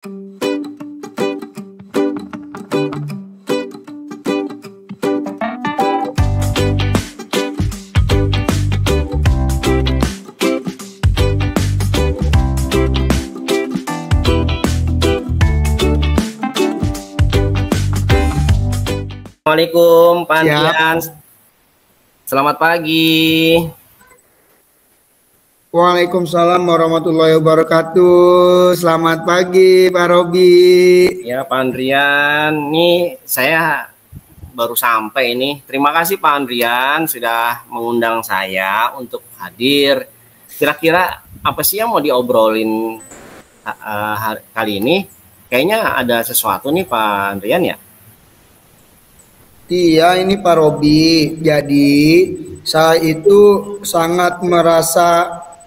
Assalamualaikum Pak Andrian. Selamat pagi. Waalaikumsalam warahmatullahi wabarakatuh. Selamat pagi Pak Robi. Ya Pak Andrian, nih saya baru sampai ini. Terima kasih Pak Andrian sudah mengundang saya untuk hadir. Kira-kira apa sih yang mau diobrolin kali ini? Kayaknya ada sesuatu nih Pak Andrian ya? Iya ini Pak Robi. Jadi saya itu sangat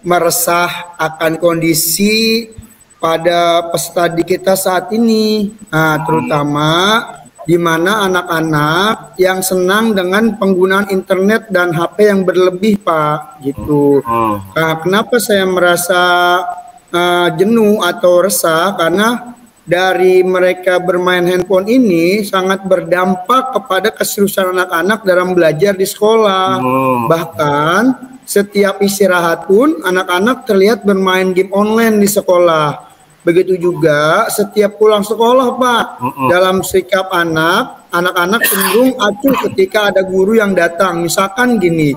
meresah akan kondisi pada peserta didik kita saat ini. Nah, terutama di mana anak-anak yang senang dengan penggunaan internet dan HP yang berlebih, Pak, gitu. Nah, kenapa saya merasa jenuh atau resah? Karena dari mereka bermain handphone ini sangat berdampak kepada keseriusan anak-anak dalam belajar di sekolah. Bahkan setiap istirahat pun anak-anak terlihat bermain game online di sekolah. Begitu juga setiap pulang sekolah, Pak. Dalam sikap anak-anak cenderung acuh ketika ada guru yang datang. Misalkan gini,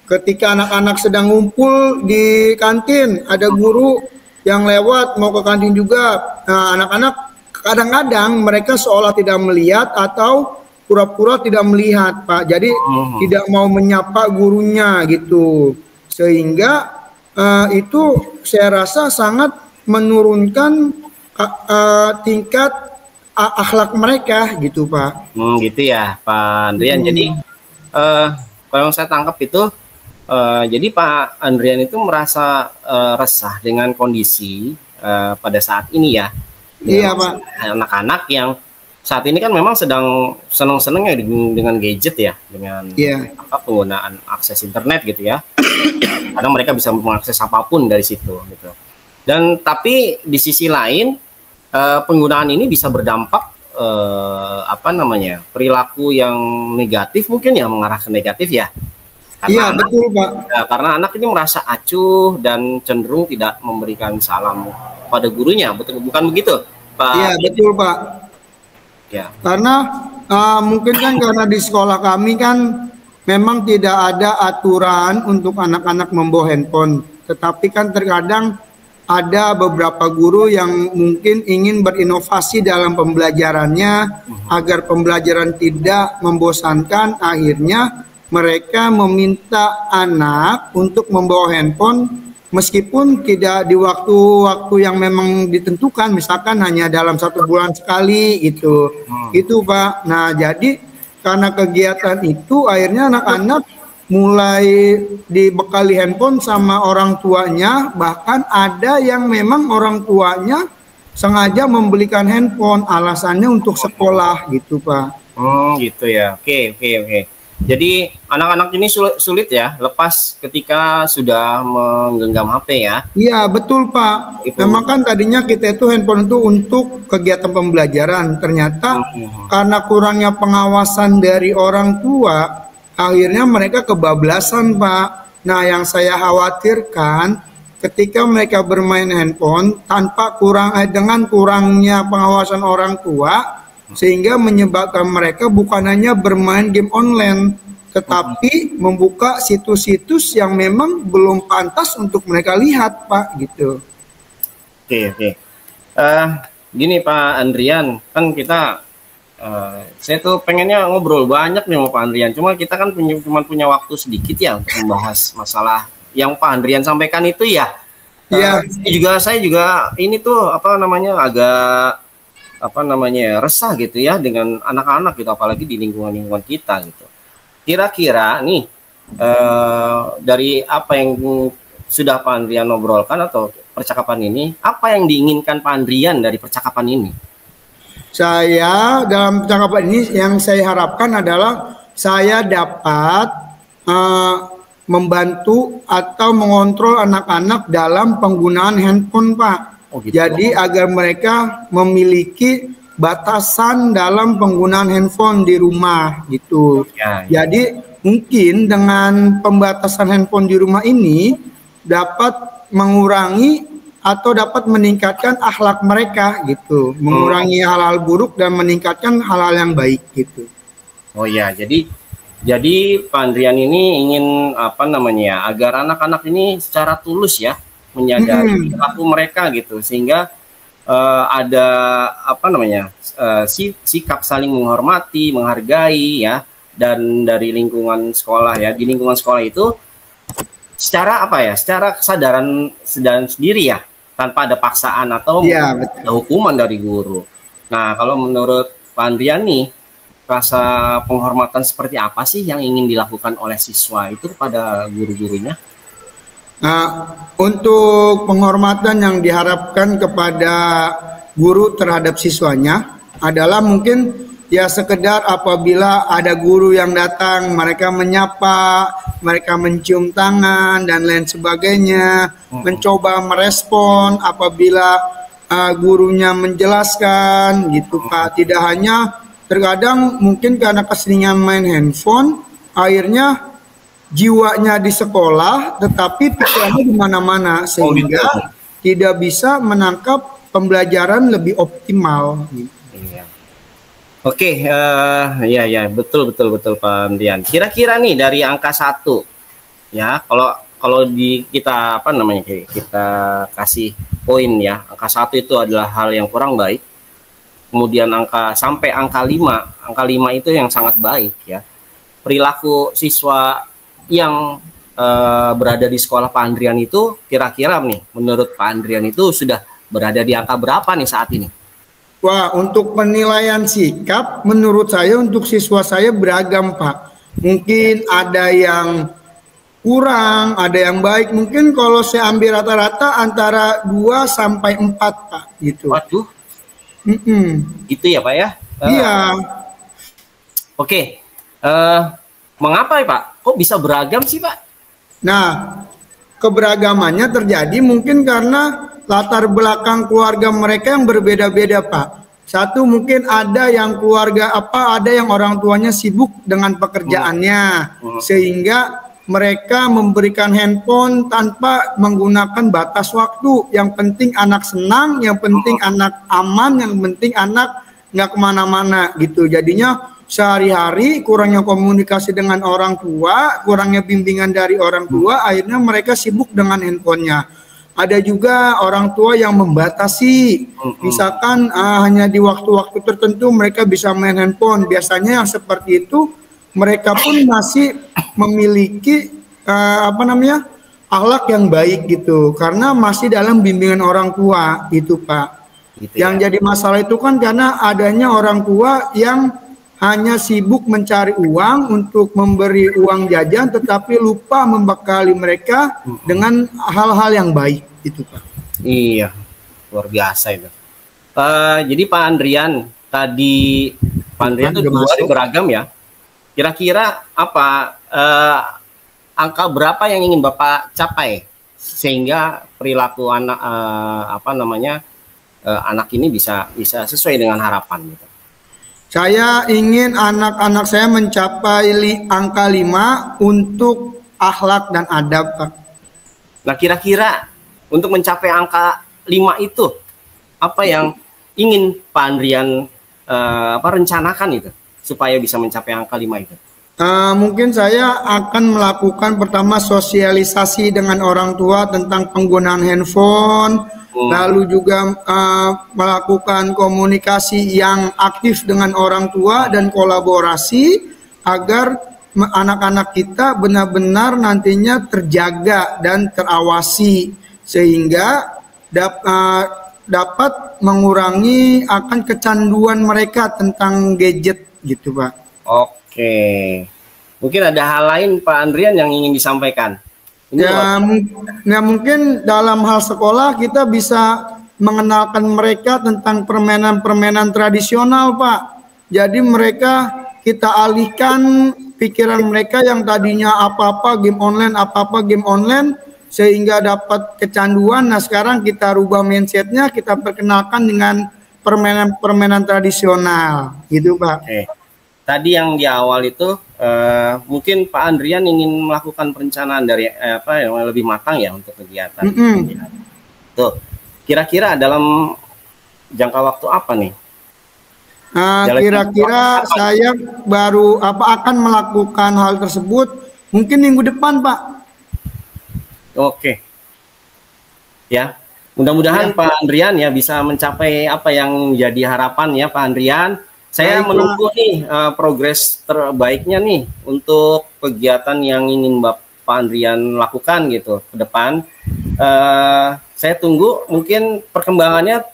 ketika anak-anak sedang ngumpul di kantin, ada guru yang lewat mau ke kantin juga. Nah, anak-anak kadang-kadang mereka seolah tidak melihat atau pura-pura tidak melihat, Pak. Jadi tidak mau menyapa gurunya gitu. Sehingga itu saya rasa sangat menurunkan tingkat akhlak mereka gitu, Pak. Gitu ya Pak Andrian. Jadi kalau saya tangkap itu jadi Pak Andrian itu merasa resah dengan kondisi pada saat ini ya. Iya Pak. Anak-anak yang saat ini kan memang sedang senang-senangnya dengan gadget ya, dengan penggunaan akses internet gitu ya. Kadang mereka bisa mengakses apapun dari situ gitu. Dan tapi di sisi lain penggunaan ini bisa berdampak perilaku yang negatif, mungkin ya, mengarah ke negatif ya. Iya betul Pak. Ya, karena anak ini merasa acuh dan cenderung tidak memberikan salam pada gurunya, bukan begitu Pak? Iya betul Pak. Ya. Karena mungkin kan karena di sekolah kami kan memang tidak ada aturan untuk anak-anak membawa handphone. Tetapi kan terkadang ada beberapa guru yang mungkin ingin berinovasi dalam pembelajarannya agar pembelajaran tidak membosankan. Akhirnya mereka meminta anak untuk membawa handphone meskipun tidak di waktu-waktu yang memang ditentukan, misalkan hanya dalam 1 bulan sekali gitu. Itu Pak. Nah jadi karena kegiatan itu akhirnya anak-anak mulai dibekali handphone sama orang tuanya. Bahkan ada yang memang orang tuanya sengaja membelikan handphone alasannya untuk sekolah gitu Pak. Gitu ya. Oke. Jadi anak-anak ini sulit ya lepas ketika sudah menggenggam HP ya? Iya betul Pak. Memang kan tadinya kita itu handphone itu untuk kegiatan pembelajaran. Ternyata karena kurangnya pengawasan dari orang tua, akhirnya mereka kebablasan Pak. Nah yang saya khawatirkan ketika mereka bermain handphone tanpa dengan kurangnya pengawasan orang tua, sehingga menyebabkan mereka bukan hanya bermain game online, tetapi membuka situs-situs yang memang belum pantas untuk mereka lihat, Pak, gitu. Oke. Gini Pak Andrian, kan kita, saya tuh pengennya ngobrol banyak nih sama Pak Andrian, cuma kita kan cuma punya waktu sedikit ya untuk membahas masalah yang Pak Andrian sampaikan itu ya. Iya. Saya juga ini tuh agak resah gitu ya dengan anak-anak gitu, apalagi di lingkungan kita gitu. Kira-kira nih dari apa yang sudah Pak Andrian obrolkan atau percakapan ini, apa yang diinginkan Pak Andrian dari percakapan ini? Saya dalam percakapan ini yang saya harapkan adalah saya dapat membantu atau mengontrol anak-anak dalam penggunaan handphone Pak. Oh, gitu. Jadi agar mereka memiliki batasan dalam penggunaan handphone di rumah gitu. Ya, ya. Jadi mungkin dengan pembatasan handphone di rumah ini dapat mengurangi atau dapat meningkatkan akhlak mereka gitu, mengurangi hal-hal buruk dan meningkatkan hal-hal yang baik gitu. Oh ya, jadi Pak Andrian ini ingin apa namanya ya, agar anak-anak ini secara tulus ya menyadari perilaku mereka gitu, sehingga ada apa namanya sikap saling menghormati, menghargai ya, dan dari lingkungan sekolah ya, di lingkungan sekolah itu secara apa ya, secara kesadaran sendiri ya, tanpa ada paksaan atau ada hukuman dari guru. Nah, kalau menurut Pak Andrian nih, rasa penghormatan seperti apa sih yang ingin dilakukan oleh siswa itu kepada guru-gurunya? Nah, untuk penghormatan yang diharapkan kepada guru terhadap siswanya adalah mungkin ya sekedar apabila ada guru yang datang, mereka menyapa, mereka mencium tangan dan lain sebagainya, mencoba merespon apabila gurunya menjelaskan gitu Pak. Tidak hanya terkadang mungkin karena keseringan main handphone, akhirnya jiwanya di sekolah tetapi pikirannya di mana-mana sehingga tidak bisa menangkap pembelajaran lebih optimal. Iya. Oke, ya betul Pak Andrian. Kira-kira nih dari angka 1 ya, kalau di kita apa namanya, kita kasih poin ya, angka 1 itu adalah hal yang kurang baik. Kemudian sampai angka 5 itu yang sangat baik ya. Perilaku siswa yang berada di sekolah Pak Andrian itu kira-kira nih menurut Pak Andrian itu sudah berada di angka berapa nih saat ini? Wah, untuk penilaian sikap menurut saya untuk siswa saya beragam Pak. Mungkin ada yang kurang, ada yang baik. Mungkin kalau saya ambil rata-rata antara 2 sampai 4 Pak gitu. Waduh. Gitu ya Pak ya? Iya. Oke. Mengapa ya Pak? Kok bisa beragam sih Pak? Nah, keberagamannya terjadi mungkin karena latar belakang keluarga mereka yang berbeda-beda Pak. Satu mungkin ada yang keluarga ada yang orang tuanya sibuk dengan pekerjaannya, sehingga mereka memberikan handphone tanpa menggunakan batas waktu. Yang penting anak senang, yang penting anak aman, yang penting anak nggak kemana-mana gitu. Jadinya sehari-hari kurangnya komunikasi dengan orang tua, kurangnya bimbingan dari orang tua, akhirnya mereka sibuk dengan handphonenya. Ada juga orang tua yang membatasi, misalkan hanya di waktu-waktu tertentu mereka bisa main handphone. Biasanya yang seperti itu mereka pun masih memiliki akhlak yang baik gitu, karena masih dalam bimbingan orang tua itu Pak. Gitu yang ya. Jadi masalah itu kan karena adanya orang tua yang hanya sibuk mencari uang untuk memberi uang jajan, tetapi lupa membekali mereka dengan hal-hal yang baik itu Pak. Iya, luar biasa itu. Jadi Pak Andrian tadi, Pak Andrian itu beragam ya. Kira-kira apa angka berapa yang ingin Bapak capai sehingga perilaku anak anak ini bisa sesuai dengan harapan gitu? Saya ingin anak-anak saya mencapai angka 5 untuk akhlak dan adab Pak. Nah kira-kira untuk mencapai angka 5 itu apa yang ingin Pak Andrian rencanakan itu supaya bisa mencapai angka 5 itu? Mungkin saya akan melakukan pertama sosialisasi dengan orang tua tentang penggunaan handphone, lalu juga melakukan komunikasi yang aktif dengan orang tua dan kolaborasi agar anak-anak kita benar-benar nantinya terjaga dan terawasi sehingga dapat mengurangi akan kecanduan mereka tentang gadget gitu Pak. Oke, mungkin ada hal lain Pak Andrian yang ingin disampaikan. Ya mungkin dalam hal sekolah kita bisa mengenalkan mereka tentang permainan-permainan tradisional Pak. Jadi mereka kita alihkan pikiran mereka yang tadinya apa-apa game online sehingga dapat kecanduan. Nah sekarang kita rubah mindsetnya, kita perkenalkan dengan permainan tradisional, gitu Pak. Oke. Tadi yang di awal itu mungkin Pak Andrian ingin melakukan perencanaan dari apa yang lebih matang ya untuk kegiatan. Tuh, kira-kira dalam jangka waktu apa nih? Kira-kira saya baru akan melakukan hal tersebut mungkin minggu depan, Pak. Oke. Ya, mudah-mudahan Pak Andrian ya bisa mencapai apa yang jadi harapan ya Pak Andrian. Saya menunggu nih progres terbaiknya nih untuk kegiatan yang ingin Pak Andrian lakukan gitu ke depan. Saya tunggu mungkin perkembangannya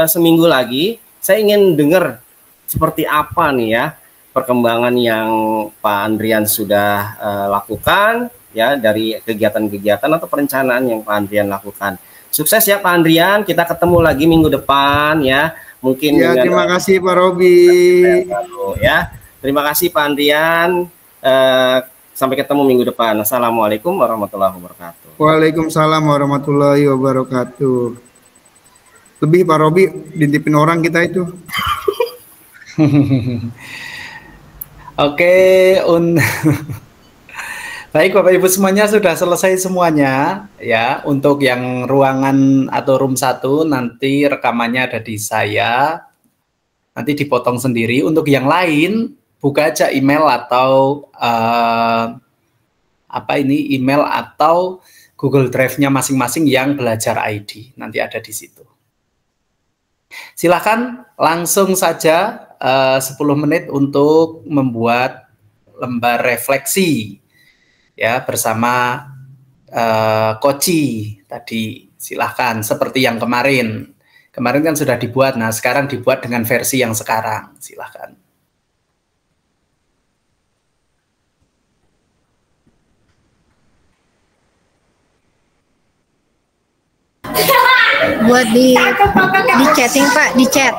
seminggu lagi. Saya ingin dengar seperti apa nih ya perkembangan yang Pak Andrian sudah lakukan ya dari kegiatan-kegiatan atau perencanaan yang Pak Andrian lakukan. Sukses ya Pak Andrian, kita ketemu lagi minggu depan ya. Mungkin ya, terima kasih Pak Robi. Ya, terima kasih Pak Andrian. Sampai ketemu minggu depan. Assalamualaikum warahmatullahi wabarakatuh. Waalaikumsalam warahmatullahi wabarakatuh. Lebih Pak Robi ditipin orang kita itu. Oke, baik Bapak Ibu semuanya sudah selesai semuanya ya. Untuk yang ruangan atau room 1 nanti rekamannya ada di saya. Nanti dipotong sendiri. Untuk yang lain buka aja email atau email atau Google Drive-nya masing-masing yang belajar ID. Nanti ada di situ. Silahkan langsung saja 10 menit untuk membuat lembar refleksi ya bersama Koci tadi. Silahkan seperti yang kemarin kan sudah dibuat. Nah sekarang dibuat dengan versi yang sekarang. Silahkan. Buat di chatting Pak, di chat.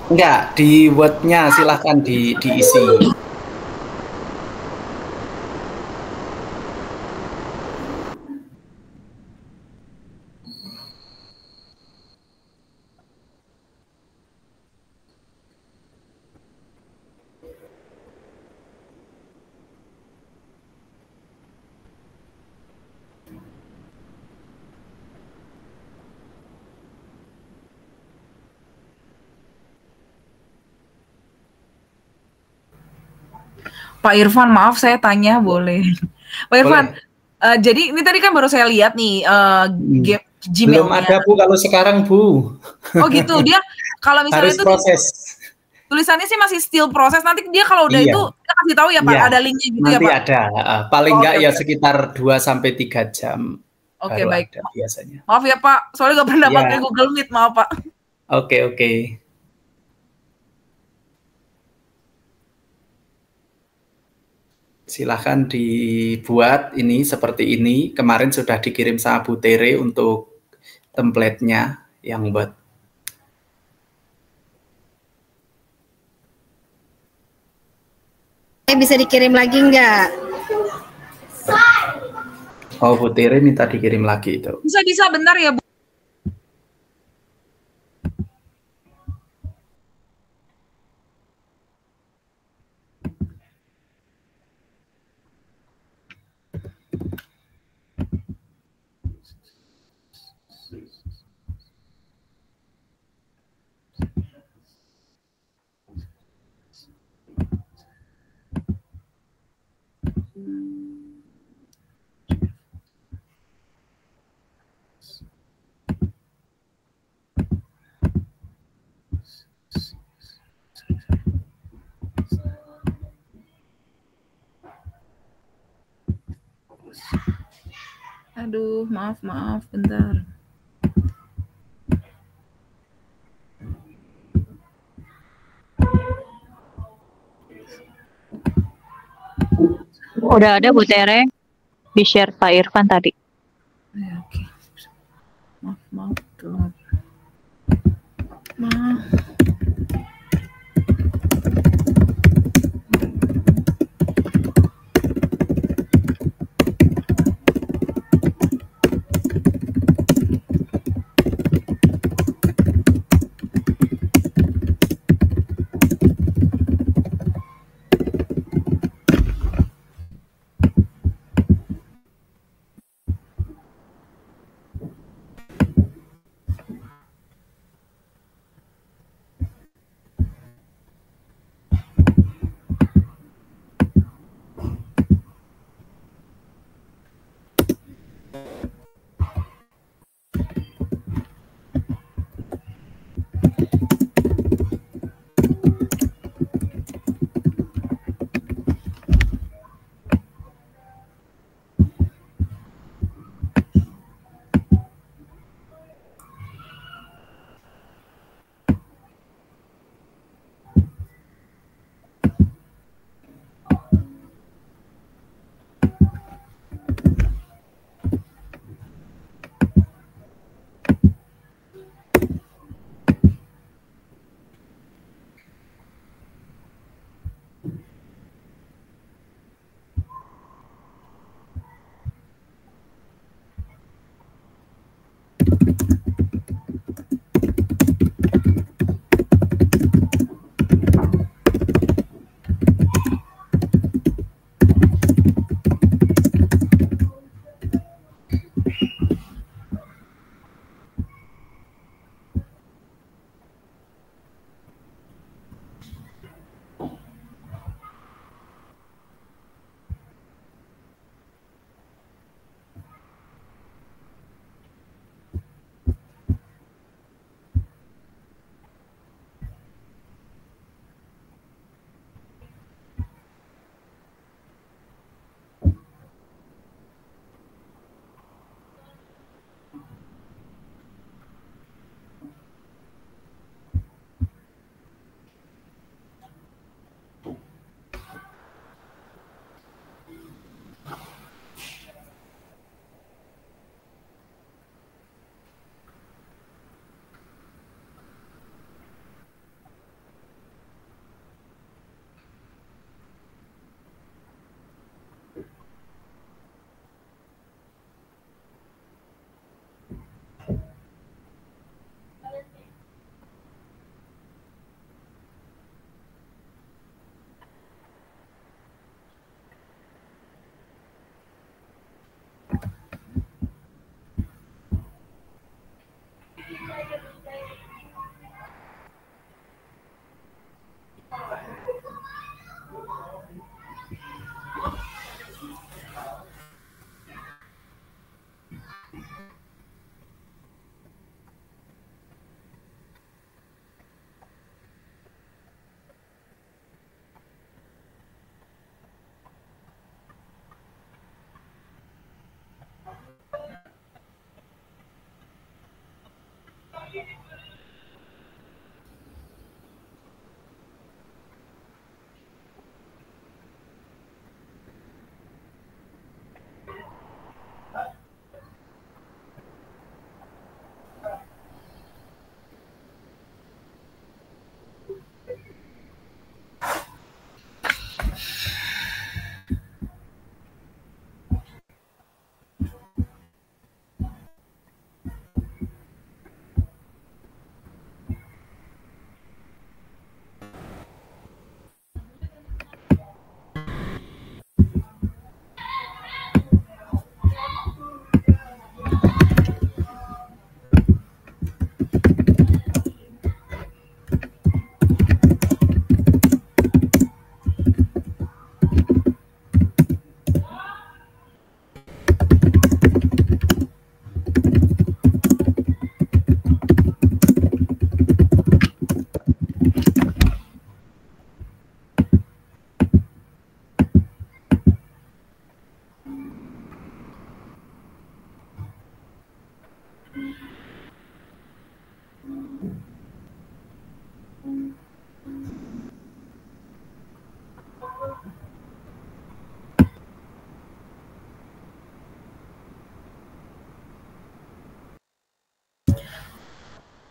Enggak, di Word-nya silahkan diisi. Pak Irfan, maaf saya tanya boleh? Pak Irfan, jadi ini tadi kan baru saya lihat nih Gmail-nya. Belum ada Bu kalau sekarang Bu. Oh gitu, dia kalau misalnya harus itu proses. Tulisannya sih masih still proses. Nanti dia kalau udah itu kita kasih tahu ya Pak, ada linknya gitu nanti ya Pak. Nanti ada, paling enggak ya sekitar 2-3 jam. Oke baik. Ada, biasanya. Maaf ya Pak, soalnya nggak pernah pakai Google Meet, maaf Pak. Oke. Silahkan dibuat ini seperti ini. Kemarin sudah dikirim sama Bu Tere untuk template-nya yang buat. Bisa dikirim lagi enggak? Oh, Bu Tere minta dikirim lagi itu. Bisa bentar ya Bu. Aduh, maaf, bentar. Udah ada Bu Tere, di-share Pak Irfan tadi. Ya, oke. Maaf, telat. Maaf.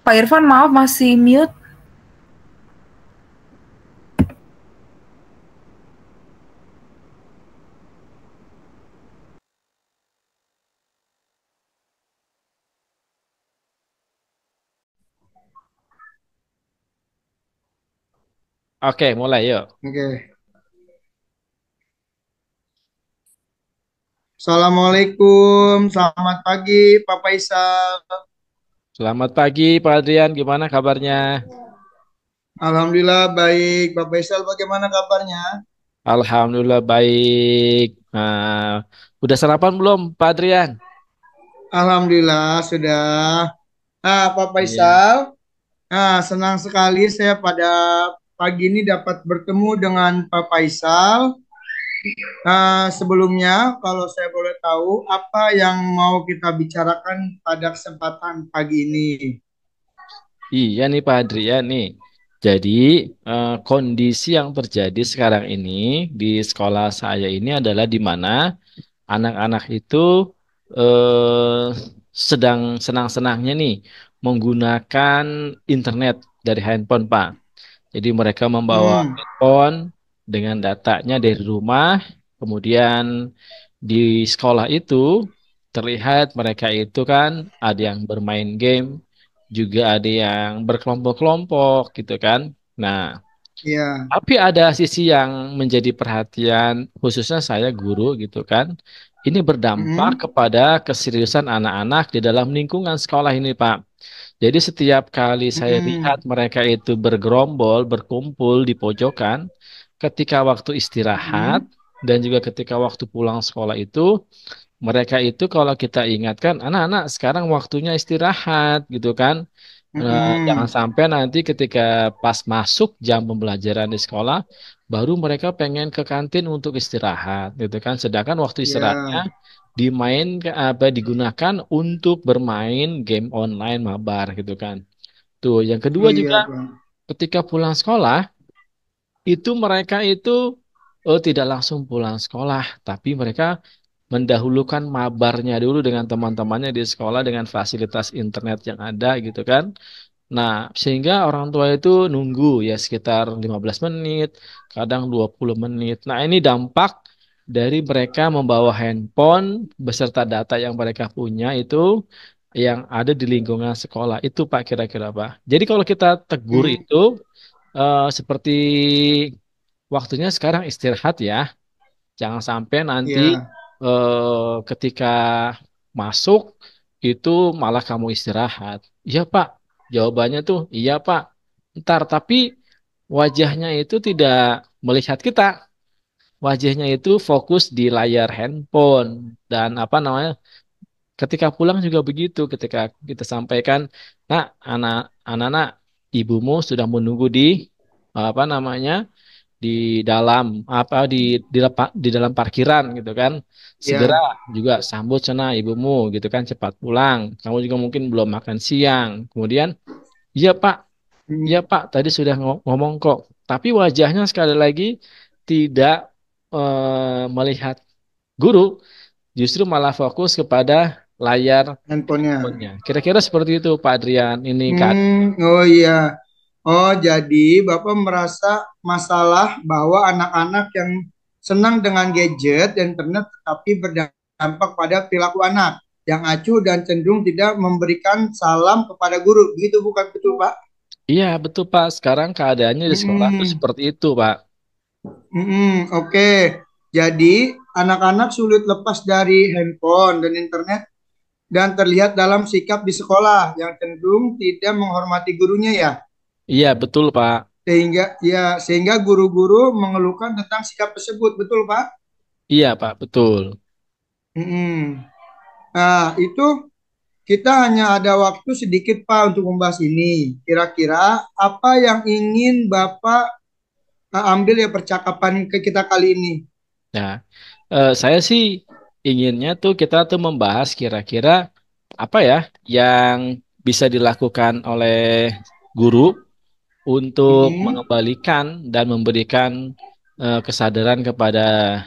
Pak Irfan maaf masih mute. Oke, mulai yuk. Oke. Assalamualaikum, selamat pagi Pak Faisal. Selamat pagi Pak Adrian, gimana kabarnya? Alhamdulillah baik. Pak Faisal bagaimana kabarnya? Alhamdulillah baik. Nah, udah sarapan belum Pak Adrian? Alhamdulillah sudah. Pak Iya. Faisal, senang sekali saya pada pagi ini dapat bertemu dengan Pak Faisal. Sebelumnya, kalau saya boleh tahu, apa yang mau kita bicarakan pada kesempatan pagi ini? Iya nih Pak Adrian nih. Jadi kondisi yang terjadi sekarang ini di sekolah saya ini adalah di mana anak-anak itu eh, sedang senang-senangnya nih menggunakan internet dari handphone, Pak. Jadi mereka membawa Hmm, handphone dengan datanya dari rumah, kemudian di sekolah itu terlihat mereka itu kan ada yang bermain game, juga ada yang berkelompok-kelompok gitu kan. Nah, ya. tapi ada sisi yang menjadi perhatian khususnya saya guru gitu kan. Ini berdampak Hmm, kepada keseriusan anak-anak di dalam lingkungan sekolah ini, Pak. Jadi setiap kali saya lihat hmm, mereka itu bergerombol, berkumpul di pojokan, ketika waktu istirahat hmm, dan juga ketika waktu pulang sekolah itu, mereka itu kalau kita ingatkan, anak-anak sekarang waktunya istirahat gitu kan. Jangan hmm, sampai nanti ketika pas masuk jam pembelajaran di sekolah, baru mereka pengen ke kantin untuk istirahat gitu kan. Sedangkan waktu istirahatnya ya. digunakan untuk bermain game online mabar gitu kan. Tuh, yang kedua Iya, juga Pak. ketika pulang sekolah itu mereka itu tidak langsung pulang sekolah, tapi mereka mendahulukan mabarnya dulu dengan teman-temannya di sekolah dengan fasilitas internet yang ada gitu kan. Nah, sehingga orang tua itu nunggu ya sekitar 15 menit, kadang 20 menit. Nah, ini dampak dari mereka membawa handphone beserta data yang mereka punya itu yang ada di lingkungan sekolah. Itu Pak kira-kira Pak. Jadi kalau kita tegur Hmm, itu seperti waktunya sekarang istirahat ya. Jangan sampai nanti ya. ketika masuk itu malah kamu istirahat. Iya Pak, jawabannya tuh iya Pak. Ntar tapi wajahnya itu tidak melihat kita. Wajahnya itu fokus di layar handphone dan apa namanya? Ketika pulang juga begitu. Ketika kita sampaikan, nah anak-anak ibumu sudah menunggu di apa namanya? Di dalam di dalam parkiran gitu kan, segera Ya. juga sambut sana ibumu gitu kan, cepat pulang, kamu juga mungkin belum makan siang, kemudian iya Pak, Hmm, iya Pak, tadi sudah ngomong kok, tapi wajahnya sekali lagi tidak melihat guru, justru malah fokus kepada layar handphonenya. handphonenya. Kira-kira seperti itu Pak Adrian, ini Kak. Oh iya. Oh, jadi Bapak merasa masalah bahwa anak-anak yang senang dengan gadget dan internet tetapi berdampak pada perilaku anak yang acuh dan cenderung tidak memberikan salam kepada guru. Begitu bukan betul, Pak? Iya betul Pak, sekarang keadaannya di sekolah tuh Mm-mm. seperti itu Pak. Oke. Jadi anak-anak sulit lepas dari handphone dan internet dan terlihat dalam sikap di sekolah yang cenderung tidak menghormati gurunya ya. Iya betul Pak. Sehingga guru-guru mengeluhkan tentang sikap tersebut, betul Pak? Iya Pak, betul. Mm-mm. Nah, itu kita hanya ada waktu sedikit Pak untuk membahas ini. Kira-kira apa yang ingin Bapak ambil ya percakapan ke kita kali ini? Nah, saya sih inginnya tuh kita tuh membahas kira-kira apa ya yang bisa dilakukan oleh guru untuk Mm-mm. mengembalikan dan memberikan kesadaran kepada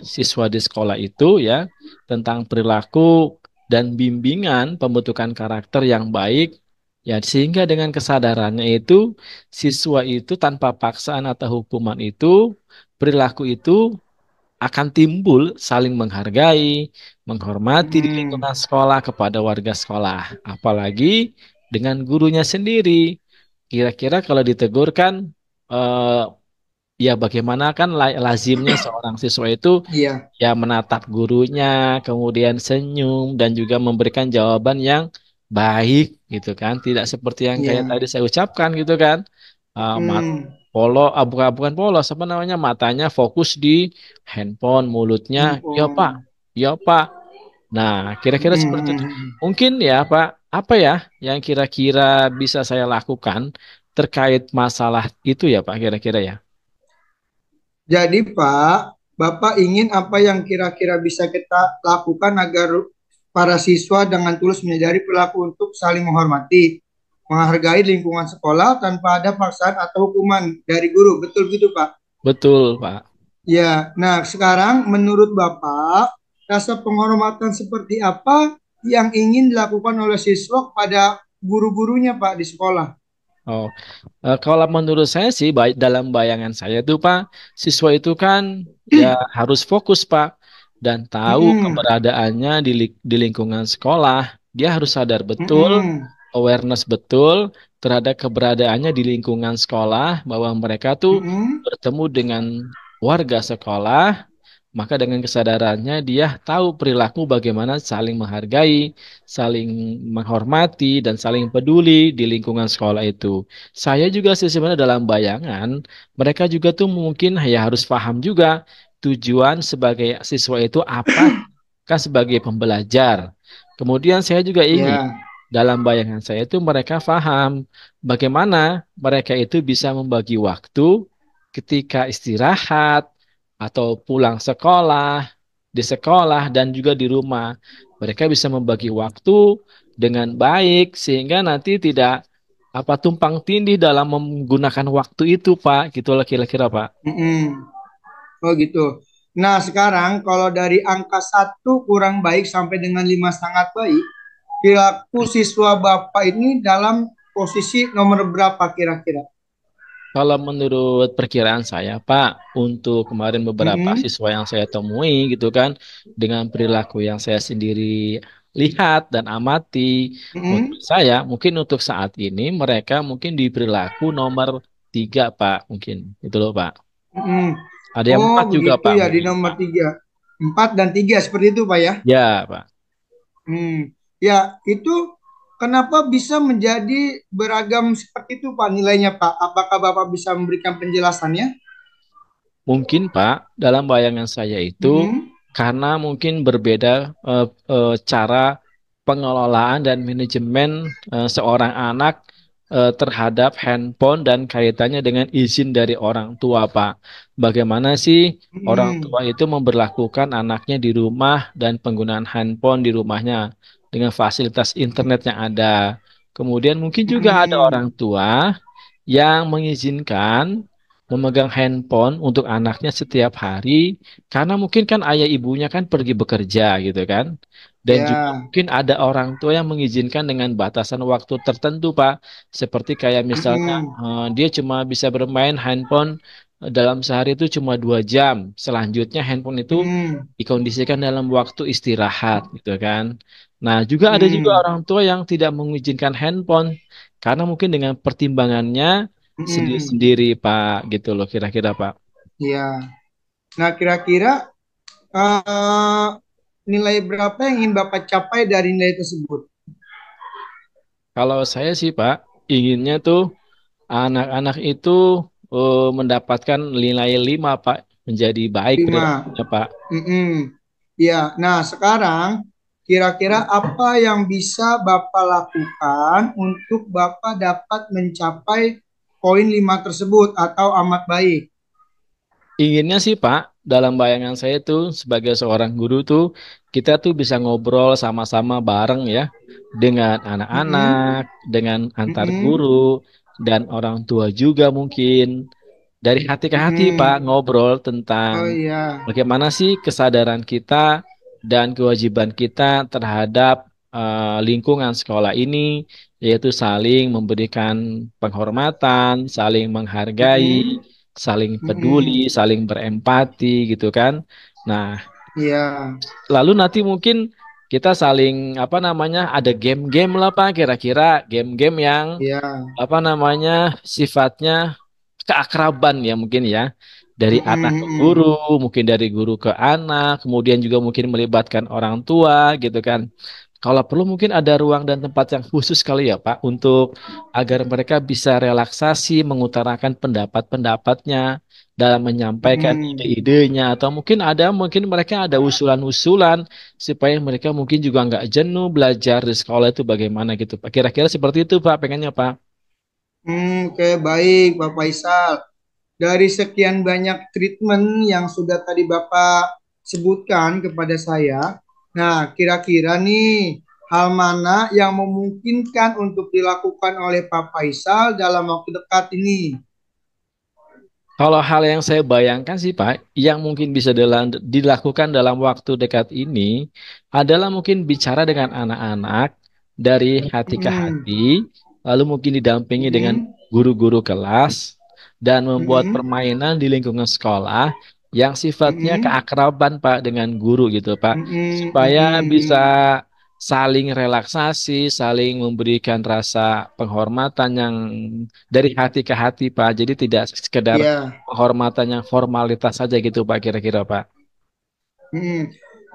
siswa di sekolah itu ya tentang perilaku dan bimbingan pembentukan karakter yang baik Ya, sehingga dengan kesadarannya itu siswa itu tanpa paksaan atau hukuman itu perilaku itu akan timbul saling menghargai, menghormati di Mm-mm. lingkungan sekolah kepada warga sekolah, apalagi dengan gurunya sendiri. Kira-kira kalau ditegur kan, eh, ya bagaimana kan lazimnya seorang siswa itu Iya. ya menatap gurunya, kemudian senyum dan juga memberikan jawaban yang baik gitu kan, tidak seperti yang kayak Iya. tadi saya ucapkan gitu kan. Mm. Bukan polos, apa namanya, matanya fokus di handphone, mulutnya ya Pak, Handphone. ya Pak. Nah, kira-kira seperti itu. Mm-mm. Mungkin ya Pak, apa ya yang kira-kira bisa saya lakukan terkait masalah itu ya Pak, kira-kira ya. Jadi Pak, Bapak ingin apa yang kira-kira bisa kita lakukan agar para siswa dengan tulus menyadari perilaku untuk saling menghormati, menghargai lingkungan sekolah tanpa ada paksaan atau hukuman dari guru. Betul gitu Pak? Betul Pak. Ya, nah sekarang menurut Bapak, rasa penghormatan seperti apa yang ingin dilakukan oleh siswa kepada guru-gurunya Pak di sekolah? Oh, kalau menurut saya sih, baik dalam bayangan saya tuh Pak, siswa itu kan ya harus fokus Pak dan tahu Mm-mm. keberadaannya di lingkungan sekolah. Dia harus sadar betul, Mm-mm. awareness betul terhadap keberadaannya di lingkungan sekolah, bahwa mereka tuh Mm-mm. bertemu dengan warga sekolah. Maka dengan kesadarannya dia tahu perilaku bagaimana saling menghargai, saling menghormati, dan saling peduli di lingkungan sekolah itu. Saya juga sih sebenarnya dalam bayangan, mereka juga tuh mungkin ya harus paham juga tujuan sebagai siswa itu apa, kan sebagai pembelajar. Kemudian saya juga ingin Ya. dalam bayangan saya itu mereka paham bagaimana mereka itu bisa membagi waktu ketika istirahat atau pulang sekolah, di sekolah dan juga di rumah. Mereka bisa membagi waktu dengan baik sehingga nanti tidak apa tumpang tindih dalam menggunakan waktu itu, Pak. Gitulah kira-kira, Pak. Mm-mm. Oh gitu. Nah sekarang kalau dari angka 1 kurang baik sampai dengan 5 sangat baik, perilaku siswa Bapak ini dalam posisi nomor berapa kira-kira? Kalau menurut perkiraan saya, Pak, untuk kemarin beberapa Mm-mm. siswa yang saya temui gitu kan, dengan perilaku yang saya sendiri lihat dan amati, Mm-mm. menurut saya mungkin untuk saat ini mereka mungkin di perilaku nomor 3, Pak, mungkin itu loh, Pak. Mm-mm. Ada yang Oh 4 juga, begitu Pak, ya di mungkin, nomor Pak. 3, 4 dan 3 seperti itu Pak ya? Ya, Pak. Ya itu kenapa bisa menjadi beragam seperti itu Pak nilainya Pak? Apakah Bapak bisa memberikan penjelasannya? Mungkin Pak, dalam bayangan saya itu Mm-mm. karena mungkin berbeda cara pengelolaan dan manajemen seorang anak terhadap handphone dan kaitannya dengan izin dari orang tua, Pak. Bagaimana sih orang Mm-mm. tua itu memberlakukan anaknya di rumah dan penggunaan handphone di rumahnya dengan fasilitas internet yang ada. Kemudian mungkin juga ada orang Mm-mm. tua yang mengizinkan memegang handphone untuk anaknya setiap hari karena mungkin kan ayah ibunya kan pergi bekerja gitu kan. Dan juga Ya. mungkin ada orang tua yang mengizinkan dengan batasan waktu tertentu, Pak. Seperti kayak misalnya Mm-mm. dia cuma bisa bermain handphone dalam sehari itu cuma 2 jam. Selanjutnya handphone itu Mm-mm. dikondisikan dalam waktu istirahat gitu kan. Nah, juga ada juga Mm-mm. orang tua yang tidak mengizinkan handphone karena mungkin dengan pertimbangannya Mm-mm. sendiri-sendiri, Pak, gitu loh kira-kira, Pak. Ya. Nah, kira-kira eh, nilai berapa yang ingin Bapak capai dari nilai tersebut? Kalau saya sih, Pak, inginnya tuh anak-anak itu mendapatkan nilai 5, Pak, menjadi baik 5. perilakunya, Pak. Mm-mm. Ya. Nah, sekarang kira-kira apa yang bisa Bapak lakukan untuk Bapak dapat mencapai poin 5 tersebut atau amat baik? Inginnya sih, Pak, dalam bayangan saya tuh sebagai seorang guru tuh kita tuh bisa ngobrol sama-sama bareng ya dengan Mm-mm. anak-anak, dengan antar Mm-mm. guru dan orang tua juga mungkin. Dari hati ke hati, Pak, Mm-mm. ngobrol tentang Oh iya. bagaimana sih kesadaran kita dan kewajiban kita terhadap lingkungan sekolah ini, yaitu saling memberikan penghormatan, saling menghargai, Mm-mm. saling peduli, Mm-mm. saling berempati gitu kan. Nah, Iya, lalu nanti mungkin kita saling apa namanya ada game-game lah Pak, kira-kira game-game yang iya. apa namanya sifatnya keakraban ya mungkin ya dari anak ke guru, Mm-mm. mungkin dari guru ke anak, kemudian juga mungkin melibatkan orang tua gitu kan. Kalau perlu mungkin ada ruang dan tempat yang khusus kali ya Pak untuk agar mereka bisa relaksasi mengutarakan pendapat-pendapatnya dalam menyampaikan Mm-mm. ide-idenya atau mungkin mereka ada usulan-usulan supaya mereka mungkin juga nggak jenuh belajar di sekolah itu bagaimana gitu Pak. Kira-kira seperti itu Pak pengennya Pak. Oke, baik, Bapak Faisal. Dari sekian banyak treatment yang sudah tadi Bapak sebutkan kepada saya, nah kira-kira nih hal mana yang memungkinkan untuk dilakukan oleh Pak Faisal dalam waktu dekat ini? Kalau hal yang saya bayangkan sih Pak, yang mungkin bisa dilakukan dalam waktu dekat ini adalah mungkin bicara dengan anak-anak dari hati ke Mm-mm. hati, lalu mungkin didampingi dengan Mm-mm. guru-guru kelas dan membuat Mm-mm. permainan di lingkungan sekolah yang sifatnya Mm-mm. keakraban Pak dengan guru gitu Pak, Mm-mm. supaya bisa Mm-mm. saling relaksasi, saling memberikan rasa penghormatan yang dari hati ke hati Pak. Jadi tidak sekedar Ya. penghormatan yang formalitas saja gitu Pak kira-kira Pak. Mm-mm.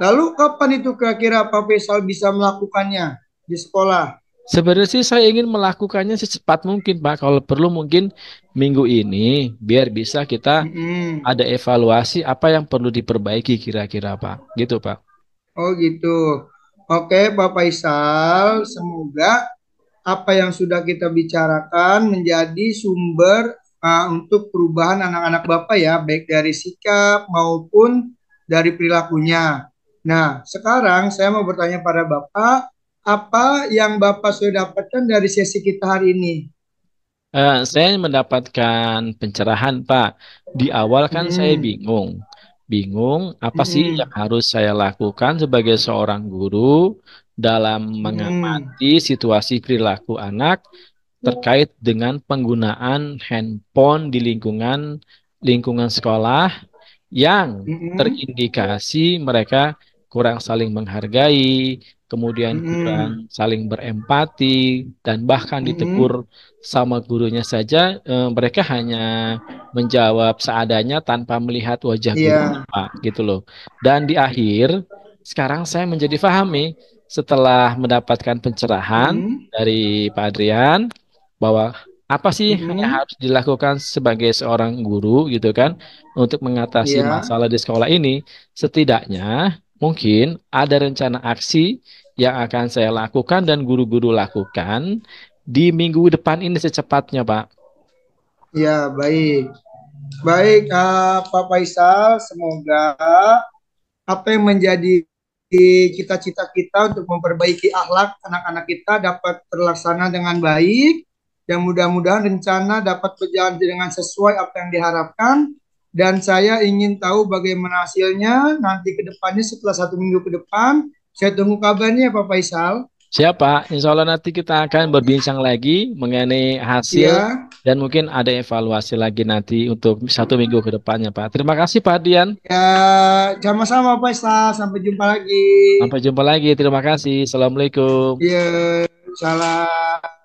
Lalu kapan itu kira-kira Pak Faisal bisa melakukannya di sekolah? Sebenarnya sih saya ingin melakukannya secepat mungkin Pak. Kalau perlu mungkin minggu ini biar bisa kita Mm-mm. ada evaluasi apa yang perlu diperbaiki kira-kira Pak. Gitu Pak. Oh gitu. Oke, Pak Faisal, semoga apa yang sudah kita bicarakan menjadi sumber untuk perubahan anak-anak Bapak ya, baik dari sikap maupun dari perilakunya. Nah, sekarang saya mau bertanya pada Bapak, apa yang Bapak sudah dapatkan dari sesi kita hari ini? Saya mendapatkan pencerahan, Pak. Di awal kan saya Mm-mm. bingung. Bingung apa sih yang Mm-mm. harus saya lakukan sebagai seorang guru dalam Mm-mm. mengamati situasi perilaku anak terkait dengan penggunaan handphone di lingkungan lingkungan sekolah yang Mm-mm. terindikasi mereka kurang saling menghargai, kemudian kurang Mm-mm. saling berempati, dan bahkan ditegur Mm-mm. sama gurunya saja, mereka hanya menjawab seadanya tanpa melihat wajah gurunya, Iya. Pak, gitu loh. Dan di akhir, sekarang saya menjadi paham nih, setelah mendapatkan pencerahan Mm-mm. dari Pak Adrian, bahwa apa sih yang Mm-mm. harus dilakukan sebagai seorang guru gitu kan untuk mengatasi Iya. masalah di sekolah ini, setidaknya mungkin ada rencana aksi yang akan saya lakukan dan guru-guru lakukan di minggu depan ini secepatnya, Pak. Ya, baik. Baik, Pak Faisal, semoga apa yang menjadi cita-cita kita untuk memperbaiki akhlak anak-anak kita dapat terlaksana dengan baik dan mudah-mudahan rencana dapat berjalan dengan sesuai apa yang diharapkan dan saya ingin tahu bagaimana hasilnya nanti ke depannya setelah 1 minggu ke depan. Saya tunggu kabarnya Pak Faisal. Siapa? Insya Allah nanti kita akan berbincang lagi mengenai hasil Ya, dan mungkin ada evaluasi lagi nanti untuk 1 minggu ke depannya, Pak. Terima kasih, Pak Dian. ya, sama-sama Pak Faisal. Sampai jumpa lagi. Sampai jumpa lagi. Terima kasih. Assalamualaikum. Ya, salam.